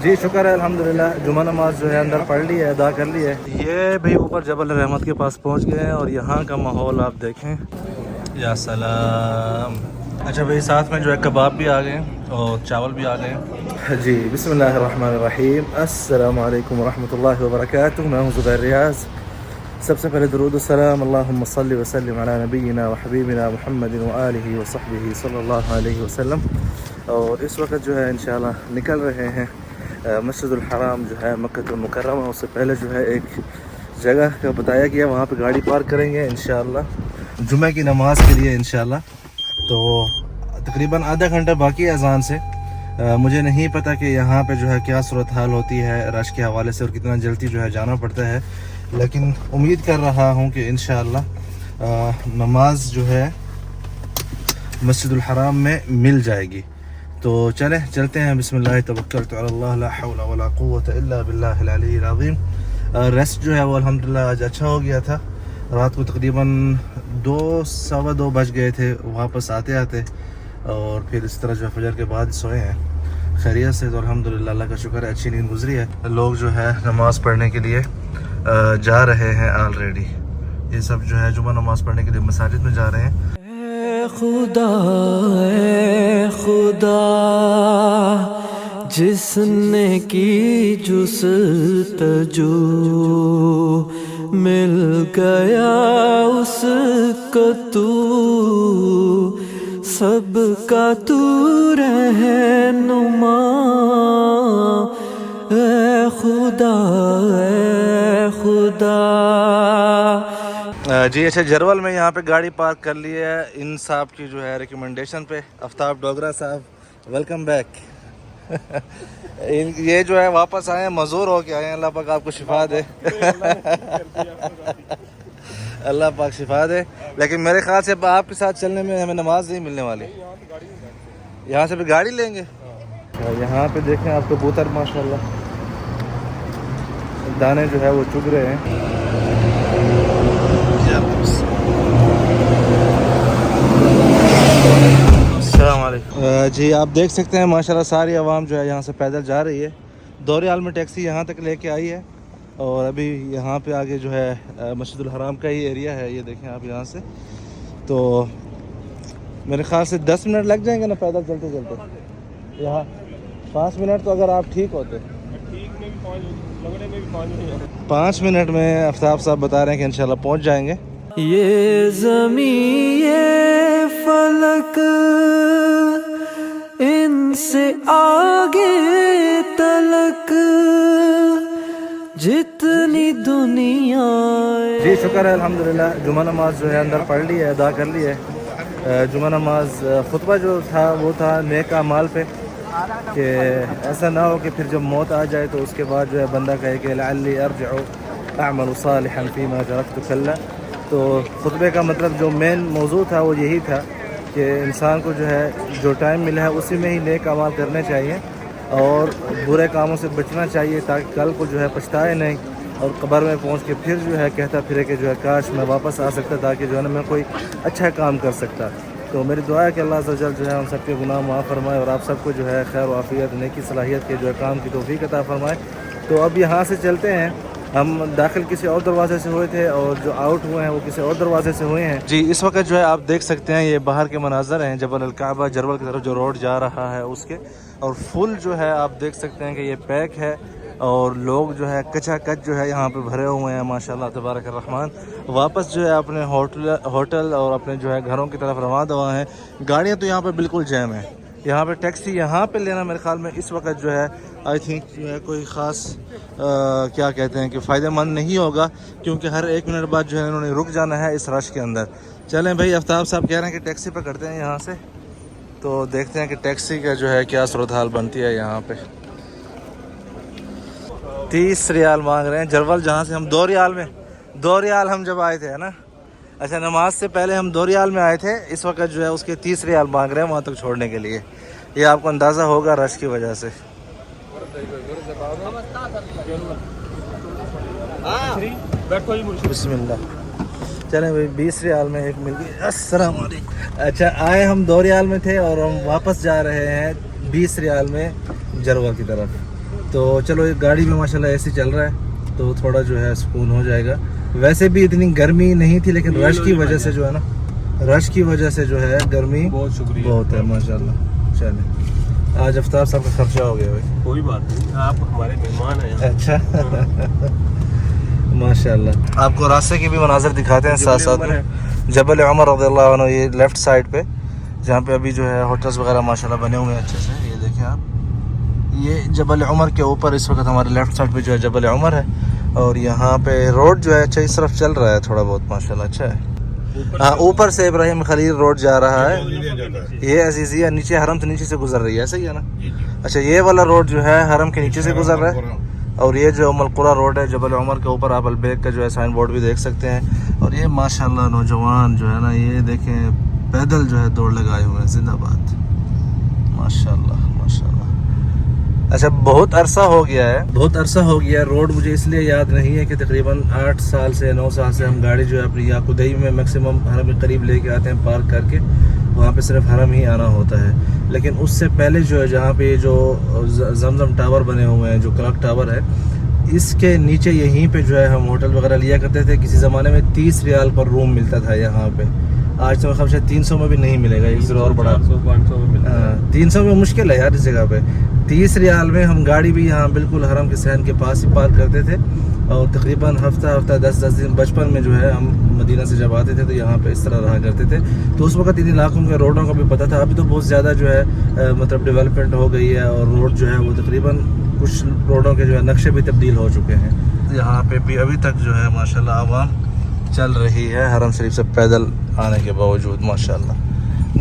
جی شکر ہے الحمدللہ، جمعہ نماز جو ہے اندر پڑھ لی ہے، ادا کر لی ہے۔ یہ بھی اوپر جبل رحمت کے پاس پہنچ گئے ہیں اور یہاں کا ماحول آپ دیکھیں، یا سلام۔ اچھا بھائی، ساتھ میں جو ہے کباب بھی آ گئے اور چاول بھی آ گئے۔ جی بسم اللہ الرحمن الرحیم، السلام علیکم ورحمۃ اللہ وبرکاتہ۔ میں ہوں زبیر ریاض۔ سب سے پہلے درود السلام، اللہم صلی وسلم علی نبینا و حبیبنا محمد و آلہ و صحبہ صلی اللہ علیہ وسلم۔ اور اس وقت جو ہے انشاءاللہ نکل رہے ہیں مسجد الحرام جو ہے مکہ المکرمہ۔ اس سے پہلے جو ہے ایک جگہ کا بتایا گیا، وہاں پہ گاڑی پارک کریں گے انشاءاللہ جمعہ کی نماز کے لیے انشاءاللہ۔ تو تقریباً آدھا گھنٹہ باقی ہے اذان سے۔ مجھے نہیں پتہ کہ یہاں پہ جو ہے کیا صورتحال ہوتی ہے رش کے حوالے سے اور کتنا جلدی جو ہے جانا پڑتا ہے، لیکن امید کر رہا ہوں کہ انشاءاللہ نماز جو ہے مسجد الحرام میں مل جائے گی۔ تو چلتے ہیں، بسم اللہ توکلت علی اللہ، لا حول ولا قوت الا باللہ العلی العظیم۔ ریسٹ جو ہے وہ الحمدللہ آج اچھا ہو گیا تھا۔ رات کو تقریباً 2:15 بج گئے تھے واپس آتے آتے، اور پھر اس طرح جو ہے فجر کے بعد سوئے ہیں خیریت سے۔ تو الحمدللہ اللہ کا شکر ہے، اچھی نیند گزری ہے۔ لوگ جو ہے نماز پڑھنے کے لیے جا رہے ہیں آلریڈی۔ یہ سب جو ہے جمعہ نماز پڑھنے کے لیے مساجد میں جا رہے ہیں۔ اے خدا جس نے کی جستجو، مل گیا اس کو تو، سب کا تو رہنما۔ اے خدا جی اچھا، جرول میں یہاں پہ گاڑی پارک کر لی ہے ان صاحب کی جو ہے ریکمنڈیشن پہ، آفتاب ڈوگرا صاحب، ویلکم بیک۔ یہ جو ہے واپس آئے ہیں، مزور ہو کے آئے ہیں، اللہ پاک آپ کو شفا دے۔ اللہ پاک شفا دے، لیکن میرے خیال سے آپ کے ساتھ چلنے میں ہمیں نماز نہیں ملنے والی۔ یہاں سے بھی گاڑی لیں گے۔ یہاں پہ دیکھیں آپ کبوتر ماشاءاللہ دانے جو ہے وہ چگ رہے ہیں۔ السلام علیکم۔ جی آپ دیکھ سکتے ہیں ماشاءاللہ ساری عوام جو ہے یہاں سے پیدل جا رہی ہے۔ دوریال میں ٹیکسی یہاں تک لے کے آئی ہے، اور ابھی یہاں پہ آگے جو ہے مسجد الحرام کا ہی ایریا ہے، یہ دیکھیں آپ یہاں سے۔ تو میرے خیال سے 10 منٹ لگ جائیں گے نا پیدل چلتے چلتے، یہاں 5 منٹ تو اگر آپ ٹھیک ہوتے۔ 5 منٹ میں آفتاب صاحب بتا رہے ہیں کہ انشاءاللہ پہنچ جائیں گے۔ یہ زمین یہ فلک ان سے آگے تلک جتنی دنیا۔ جی شکر ہے الحمدللہ، جمعہ نماز جو ہے اندر پڑھ لی ہے، ادا کر لی ہے۔ جمعہ نماز خطبہ جو تھا وہ تھا نیک اعمال پہ، کہ ایسا نہ ہو کہ پھر جب موت آ جائے تو اس کے بعد جو ہے بندہ کہے کہ لعلی ارجع اعمل صالحا فیما ترکت کلا۔ تو خطبے کا مطلب جو مین موضوع تھا وہ یہی تھا کہ انسان کو جو ہے جو ٹائم ملا ہے اسی میں ہی نیک اعمال کرنے چاہیے اور برے کاموں سے بچنا چاہیے، تاکہ کل کو جو ہے پچھتائے نہیں اور قبر میں پہنچ کے پھر جو ہے کہتا پھرے کہ جو ہے کاش میں واپس آ سکتا تاکہ جو ہے نا میں کوئی اچھا کام کر سکتا۔ تو میری دعا ہے کہ اللہ عز و جل جو ہے ہم سب کے گناہ معاف فرمائے اور آپ سب کو جو ہے خیر و عافیت، نیکی، صلاحیت کے جو ہے کام کی توفیق عطا فرمائے۔ تو اب یہاں سے چلتے ہیں، ہم داخل کسی اور دروازے سے ہوئے تھے اور جو آؤٹ ہوئے ہیں وہ کسی اور دروازے سے ہوئے ہیں۔ جی اس وقت جو ہے آپ دیکھ سکتے ہیں یہ باہر کے مناظر ہیں جبل الکعبہ جرول کی طرف جو روڈ جا رہا ہے اس کے، اور فل جو ہے آپ دیکھ سکتے ہیں کہ یہ پیک ہے اور لوگ جو ہے کچا کچ جو ہے یہاں پہ بھرے ہوئے ہیں ماشاءاللہ تبارک الرحمن۔ واپس جو ہے اپنے ہوٹل اور اپنے جو ہے گھروں کی طرف روانہ ہوا ہیں۔ گاڑیاں تو یہاں پہ بالکل جیم ہیں، یہاں پہ ٹیکسی یہاں پہ لینا میرے خیال میں اس وقت جو ہے آئی تھنک جو ہے کوئی خاص کیا کہتے ہیں کہ فائدہ مند نہیں ہوگا، کیونکہ ہر 1 منٹ بعد جو ہے انہوں نے رک جانا ہے اس رش کے اندر۔ چلیں بھائی، آفتاب صاحب کہہ رہے ہیں کہ ٹیکسی پکڑتے ہیں یہاں سے، تو دیکھتے ہیں کہ ٹیکسی کا جو ہے کیا صورتحال بنتی ہے۔ یہاں پہ 30 ریال مانگ رہے ہیں جرول، جہاں سے ہم 2 ریال ہم جب آئے تھے نا، اچھا نماز سے پہلے ہم 2 ریال میں آئے تھے، اس وقت جو ہے اس کے 30 ریال مانگ رہے ہیں وہاں تک چھوڑنے کے لیے۔ یہ آپ کو اندازہ ہوگا رش کی وجہ سے۔ بسم اللہ، چلیں بھائی 20 ریال میں ایک مل گئی۔ السلام علیکم۔ اچھا آئے ہم 2 ریال میں تھے اور ہم واپس جا رہے ہیں 20 ریال میں جرول کی طرف۔ تو چلو ایک گاڑی میں ماشاءاللہ ایسی چل رہا ہے تو تھوڑا جو ہے سکون ہو جائے گا. ویسے بھی اتنی گرمی نہیں تھی لیکن رش کی وجہ سے جو ہے نا, رش کی وجہ سے جو ہے گرمی بہت شکریہ بہت ہے ماشاءاللہ. چلیں آج افطار صاحب کا خرچہ ہو گیا بھائی. کوئی بات نہیں, آپ ہمارے مہمان ہیں. اچھا ماشاءاللہ. آپ کو راستے کے بھی مناظر دکھاتے ہیں ساتھ ساتھ میں. جبل عمر رضی اللہ عنہ, یہ لیفٹ سائڈ پہ جہاں پہ ابھی جو ہے ہوٹلز وغیرہ ماشاءاللہ بنے ہوئے ہیں اچھے سے. یہ دیکھیں آپ, یہ جبل عمر کے اوپر اس وقت ہمارے لیفٹ سائڈ پہ جو ہے جبل عمر ہے, اور یہاں پہ روڈ جو ہے اچھا اس طرف چل رہا ہے تھوڑا بہت ماشاءاللہ اچھا ہے. ہاں اوپر سے ابراہیم خلیل روڈ جا رہا ہے, یہ عزیزیہ نیچے حرم سے نیچے سے گزر رہی ہے, صحیح ہے نا. اچھا یہ والا روڈ جو ہے حرم کے نیچے سے گزر رہا ہے, اور یہ جو ام القریٰ روڈ ہے جبل عمر کے اوپر, آپ البیک کا جو ہے سائن بورڈ بھی دیکھ سکتے ہیں. اور یہ ماشاءاللہ نوجوان جو ہے نا, یہ دیکھیں پیدل جو ہے دوڑ لگائے ہوئے ہیں. زندہ باد ماشاءاللہ ماشاءاللہ. اچھا بہت عرصہ ہو گیا ہے, بہت عرصہ ہو گیا ہے. روڈ مجھے اس لیے یاد نہیں ہے کہ تقریباً 8 سال سے 9 سال سے ہم گاڑی جو ہے اپنی یاقودئی میں میکسیمم حرم کے قریب لے کے آتے ہیں پارک کر کے, وہاں پہ صرف حرم ہی آنا ہوتا ہے. لیکن اس سے پہلے جو ہے جہاں پہ یہ جو زمزم ٹاور بنے ہوئے ہیں, جو کلاک ٹاور ہے, اس کے نیچے یہیں پہ جو ہے ہم ہوٹل وغیرہ لیا کرتے تھے. کسی زمانے میں 30 ریال پر روم ملتا تھا یہاں پہ. آج تو شاید 300 میں بھی نہیں ملے گا, ایک زیرو اور بڑا 500 میں ملتا ہے. 300 میں مشکل ہے یار اس جگہ پہ. 30 ریال میں ہم گاڑی بھی یہاں بالکل حرم کے صحن کے پاس ہی پارک کرتے تھے, اور تقریباً ہفتہ 10 دن بچپن میں جو ہے ہم مدینہ سے جب آتے تھے تو یہاں پہ اس طرح رہا کرتے تھے. تو اس وقت ان علاقوں کے روڈوں کا بھی پتہ تھا. ابھی تو بہت زیادہ جو ہے مطلب ڈیولپمنٹ ہو گئی ہے, اور روڈ جو ہے وہ تقریباً کچھ روڈوں کے جو ہے نقشے بھی تبدیل ہو چکے ہیں. یہاں پہ بھی ابھی تک جو ہے ماشاءاللہ عوام چل رہی ہے حرم شریف سے پیدل آنے کے باوجود ماشاءاللہ.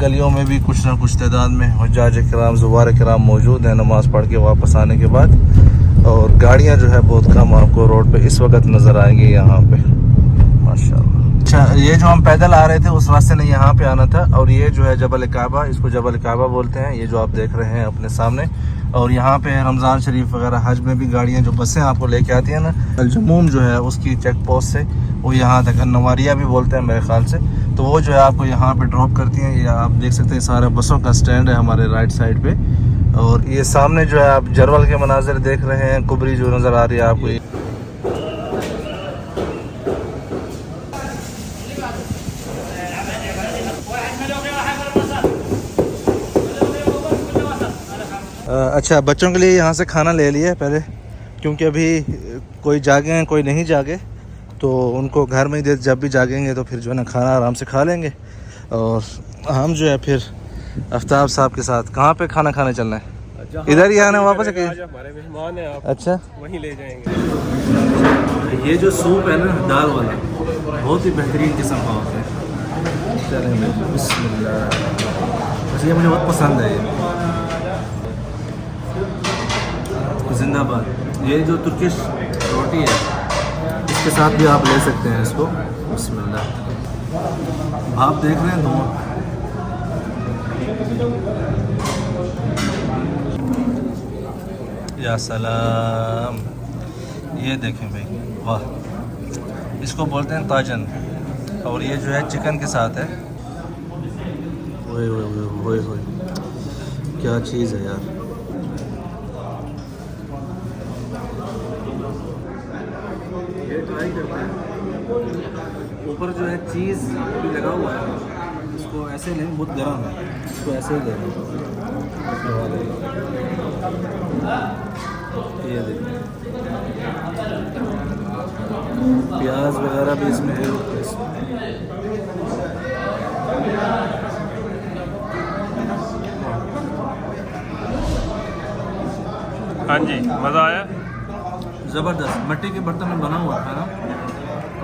گلیوں میں بھی کچھ نہ کچھ تعداد میں حجاج کرام زوار کرام موجود ہیں نماز پڑھ کے واپس آنے کے بعد, اور گاڑیاں جو ہے بہت کم آپ کو روڈ پہ اس وقت نظر آئیں گی یہاں پہ ماشاءاللہ. اچھا یہ جو ہم پیدل آ رہے تھے اس راستے نے یہاں پہ آنا تھا, اور یہ جو ہے جبل کعبہ, اس کو جبل کعبہ بولتے ہیں, یہ جو آپ دیکھ رہے ہیں اپنے سامنے. اور یہاں پہ رمضان شریف وغیرہ حج میں بھی گاڑیاں جو بسیں آپ کو لے کے آتی ہیں نا, الجموم جو ہے اس کی چیک پوسٹ سے وہ یہاں تک, النواریہ بھی بولتے ہیں میرے خیال سے, تو وہ جو ہے آپ کو یہاں پہ ڈراپ کرتی ہیں. یہ آپ دیکھ سکتے ہیں سارا بسوں کا سٹینڈ ہے ہمارے رائٹ سائڈ پہ. اور یہ سامنے جو ہے آپ جرول کے مناظر دیکھ رہے ہیں, کبری جو نظر آ رہی ہے آپ کو. اچھا بچوں کے لیے یہاں سے کھانا لے لیا ہے پہلے, کیونکہ ابھی کوئی جاگے ہیں کوئی نہیں جاگے, تو ان کو گھر میں ہی جب بھی جاگیں گے تو پھر جو ہے نا کھانا آرام سے کھا لیں گے. اور ہم جو ہے پھر آفتاب صاحب کے ساتھ کہاں پہ کھانا کھانے چلنا ہے, ادھر ہی آنا ہے واپس. ہمارے مہمان ہیں, آپ اچھا وہیں لے جائیں گے. یہ جو سوپ ہے نا دال والا, بہت ہی بہترین قسم کا ہوتا ہے. چلیں بسم اللہ. یہ مجھے بہت پسند ہے. یہ زندہ باد. یہ جو ترکش روٹی ہے اس کے ساتھ بھی آپ لے سکتے ہیں اس کو. بسم اللہ. آپ دیکھ رہے ہیں دونوں, یا سلام. یہ دیکھیں بھائی, واہ, اس کو بولتے ہیں تاجن, اور یہ جو ہے چکن کے ساتھ ہے. ہوئے ہوئے ہوئے ہوئے, کیا چیز ہے یار. اوپر جو ہے چیز بھی لگا ہوا ہے, اس کو ایسے نہیں, بہت گرم ہے, اس کو ایسے ہی لے لیں. یہ دیکھیں پیاز وغیرہ بھی اس میں ہے. ہاں جی, مزہ آیا. زبردست. مٹی کے برتن میں بنا ہوا تھا نا,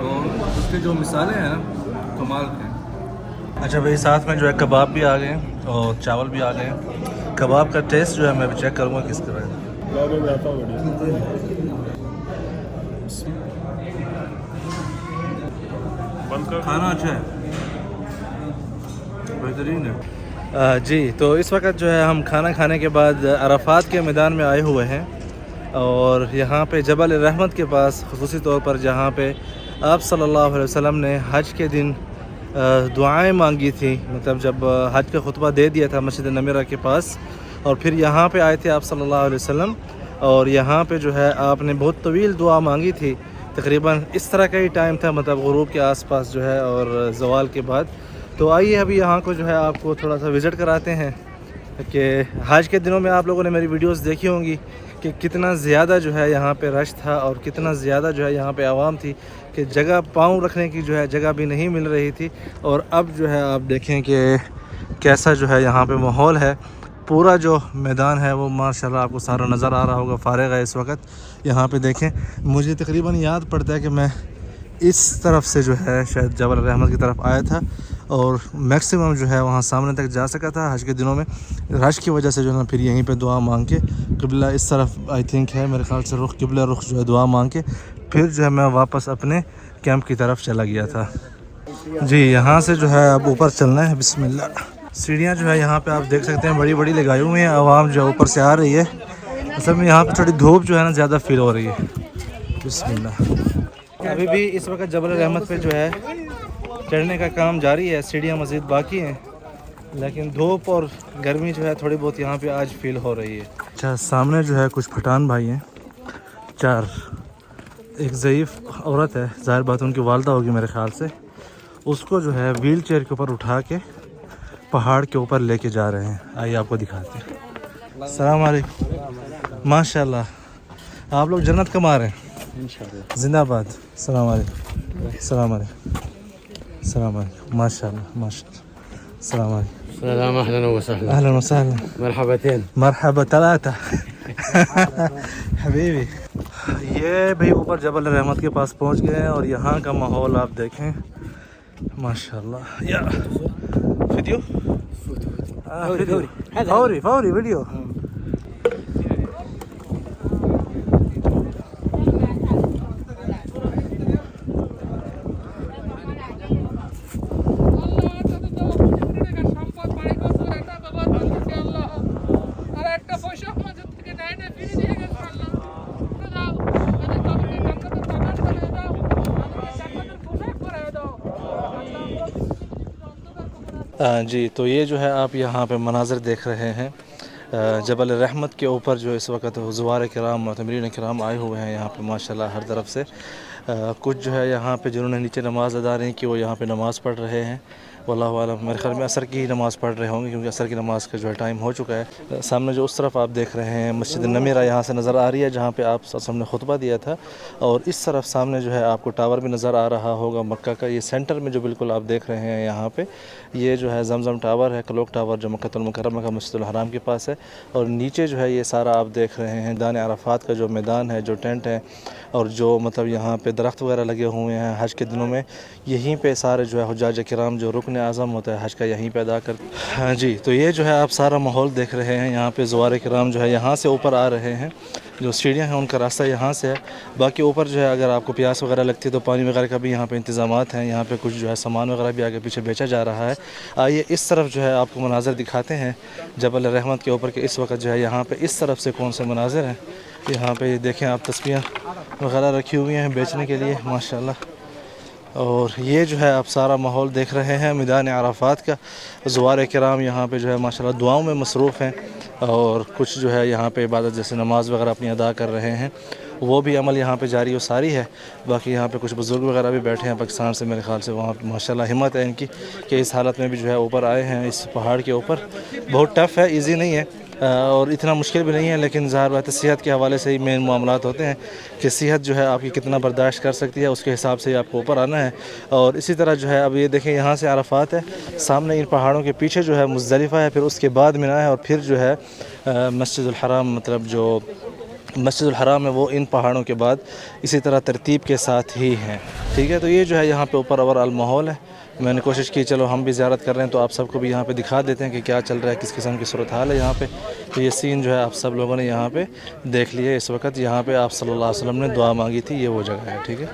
اور اس کے جو مثالیں ہیں نا کمال کے. اچھا بھائی ساتھ میں جو ہے کباب بھی آ گئے اور چاول بھی آ گئے. کباب کا ٹیسٹ جو ہے میں بھی چیک کروں گا کس طرح ہے. کھانا اچھا ہے, بہترین ہے. جی تو اس وقت جو ہے ہم کھانا کھانے کے بعد عرفات کے میدان میں آئے ہوئے ہیں, اور یہاں پہ جبل رحمت کے پاس خصوصی طور پر جہاں پہ آپ صلی اللہ علیہ وسلم نے حج کے دن دعائیں مانگی تھی, مطلب جب حج کا خطبہ دے دیا تھا مسجد نمیرہ کے پاس, اور پھر یہاں پہ آئے تھے آپ صلی اللہ علیہ وسلم, اور یہاں پہ جو ہے آپ نے بہت طویل دعا مانگی تھی، تقریباً اس طرح کا ہی ٹائم تھا، مطلب غروب کے آس پاس جو ہے اور زوال کے بعد. تو آئیے ابھی یہاں کو جو ہے آپ کو تھوڑا سا وزٹ کراتے ہیں کہ حج کے دنوں میں آپ لوگوں نے میری ویڈیوز دیکھی ہوں گی کہ کتنا زیادہ جو ہے یہاں پہ رش تھا اور کتنا زیادہ جو ہے یہاں پہ عوام تھی کہ جگہ پاؤں رکھنے کی جو ہے جگہ بھی نہیں مل رہی تھی. اور اب جو ہے آپ دیکھیں کہ کیسا جو ہے یہاں پہ ماحول ہے. پورا جو میدان ہے وہ ماشاءاللہ آپ کو سارا نظر آ رہا ہوگا، فارغ ہے اس وقت. یہاں پہ دیکھیں، مجھے تقریباً یاد پڑتا ہے کہ میں اس طرف سے جو ہے شاید جبل الرحمت کی طرف آیا تھا اور میکسیمم جو ہے وہاں سامنے تک جا سکا تھا. حج کے دنوں میں رش کی وجہ سے جو ہے نا پھر یہیں پہ دعا مانگ کے قبلہ اس طرف آئی تھنک ہے میرے خیال سے رخ، قبلہ رخ جو ہے دعا مانگ کے پھر جو ہے میں واپس اپنے کیمپ کی طرف چلا گیا تھا. جی یہاں سے جو ہے اب اوپر چلنا ہے. بسم اللہ. سیڑھیاں جو ہے یہاں پہ آپ دیکھ سکتے ہیں بڑی بڑی لگائی ہوئی ہیں. عوام جو ہے اوپر سے آ رہی ہے. اصل میں یہاں پہ تھوڑی دھوپ جو ہے نا زیادہ فیل ہو رہی ہے. بسم اللہ. ابھی بھی اس وقت جبل الرحمت پہ جو ہے چڑھنے کا کام جاری ہے، سیڑھیاں مزید باقی ہیں، لیکن دھوپ اور گرمی جو ہے تھوڑی بہت یہاں پہ آج فیل ہو رہی ہے. اچھا، سامنے جو ہے کچھ پٹھان بھائی ہیں، 4. ایک ضعیف عورت ہے، ظاہر بات ان کی والدہ ہوگی میرے خیال سے. اس کو جو ہے ویل چیئر کے اوپر اٹھا کے پہاڑ کے اوپر لے کے جا رہے ہیں. آئیے آپ کو دکھاتے ہیں. السلام علیکم. ماشاء اللہ آپ لوگ جنت کما رہے ہیں. زندہ آباد. السلام علیکم. السلام علیکم. السلام علیکم. ماشاء اللہ ماشاء اللہ. السلام علیکم. سلام اهلا وسهلا اهلا وسهلا. مرحبتين. مرحبا 3 حبیبی. یہ بھائی اوپر جبل الرحمت کے پاس پہنچ گئے ہیں اور یہاں کا ماحول آپ دیکھیں ماشاءاللہ. یا ویڈیو فوری ویڈیو. جی تو یہ جو ہے آپ یہاں پہ مناظر دیکھ رہے ہیں جبل الرحمت کے اوپر جو اس وقت زوار کرام معتمرین کرام آئے ہوئے ہیں یہاں پہ ماشاءاللہ ہر طرف سے. کچھ جو ہے یہاں پہ جنہوں نے نیچے نماز ادا نہیں کی وہ یہاں پہ نماز پڑھ رہے ہیں. واللہ عالم میرے خیال میں عصر کی ہی نماز پڑھ رہے ہوں گے کیونکہ عصر کی نماز کا جو ہے ٹائم ہو چکا ہے. سامنے جو اس طرف آپ دیکھ رہے ہیں مسجد نمیرہ یہاں سے نظر آ رہی ہے جہاں پہ آپ صلی نے خطبہ دیا تھا. اور اس طرف سامنے جو ہے آپ کو ٹاور بھی نظر آ رہا ہوگا مکہ کا. یہ سینٹر میں جو بالکل آپ دیکھ رہے ہیں یہاں پہ یہ جو ہے زمزم ٹاور ہے، کلوک ٹاور جو مکہ المکرمہ کا مسجد الحرام کے پاس ہے. اور نیچے جو ہے یہ سارا آپ دیکھ رہے ہیں میدان عرفات کا جو میدان ہے، جو ٹینٹ ہے اور جو مطلب یہاں پہ درخت وغیرہ لگے ہوئے ہیں. حج کے دنوں میں یہیں پہ سارے جو ہے حجاج کرام جو رکن اعظم ہوتا ہے حج کا یہیں پہ ادا کر. ہاں جی تو یہ جو ہے آپ سارا ماحول دیکھ رہے ہیں. یہاں پہ زوار کرام جو ہے یہاں سے اوپر آ رہے ہیں، جو سیڑھیاں ہیں ان کا راستہ یہاں سے ہے. باقی اوپر جو ہے اگر آپ کو پیاس وغیرہ لگتی ہے تو پانی وغیرہ کا بھی یہاں پہ انتظامات ہیں. یہاں پہ کچھ جو ہے سامان وغیرہ بھی آگے پیچھے بیچا جا رہا ہے. آئیے اس طرف جو ہے آپ کو مناظر دکھاتے ہیں جبل الرحمت کے اوپر کہ اس وقت جو ہے یہاں پہ اس طرف سے کون سے مناظر ہیں. یہاں پہ دیکھیں آپ تسبیحاں وغیرہ رکھی ہوئی ہیں بیچنے کے لیے ماشاءاللہ. اور یہ جو ہے آپ سارا ماحول دیکھ رہے ہیں میدان عرفات کا. زوار کرام یہاں پہ جو ہے ماشاءاللہ دعاؤں میں مصروف ہیں اور کچھ جو ہے یہاں پہ عبادت جیسے نماز وغیرہ اپنی ادا کر رہے ہیں. وہ بھی عمل یہاں پہ جاری و ساری ہے. باقی یہاں پہ کچھ بزرگ وغیرہ بھی بیٹھے ہیں پاکستان سے میرے خیال سے. وہاں پہ ماشاءاللہ ہمت ہے ان کی کہ اس حالت میں بھی جو ہے اوپر آئے ہیں اس پہاڑ کے اوپر. بہت ٹف ہے، ایزی نہیں ہے اور اتنا مشکل بھی نہیں ہے، لیکن ظاہر بات ہے صحت کے حوالے سے ہی مین معاملات ہوتے ہیں کہ صحت جو ہے آپ کی کتنا برداشت کر سکتی ہے، اس کے حساب سے ہی آپ کو اوپر آنا ہے. اور اسی طرح جو ہے اب یہ دیکھیں یہاں سے عرفات ہے، سامنے ان پہاڑوں کے پیچھے جو ہے مزدلفہ ہے، پھر اس کے بعد منی ہے اور پھر جو ہے مسجد الحرام مطلب جو مسجد الحرام ہے وہ ان پہاڑوں کے بعد اسی طرح ترتیب کے ساتھ ہی ہیں. ٹھیک ہے، تو یہ جو ہے یہاں پہ اوپر اوور آل ماحول ہے. میں نے کوشش کی چلو ہم بھی زیارت کر رہے ہیں تو آپ سب کو بھی یہاں پہ دکھا دیتے ہیں کہ کیا چل رہا ہے، کس قسم کی صورتحال ہے یہاں پہ. تو یہ سین جو ہے آپ سب لوگوں نے یہاں پہ دیکھ لیے. اس وقت یہاں پہ آپ صلی اللہ علیہ وسلم نے دعا مانگی تھی، یہ وہ جگہ ہے. ٹھیک ہے.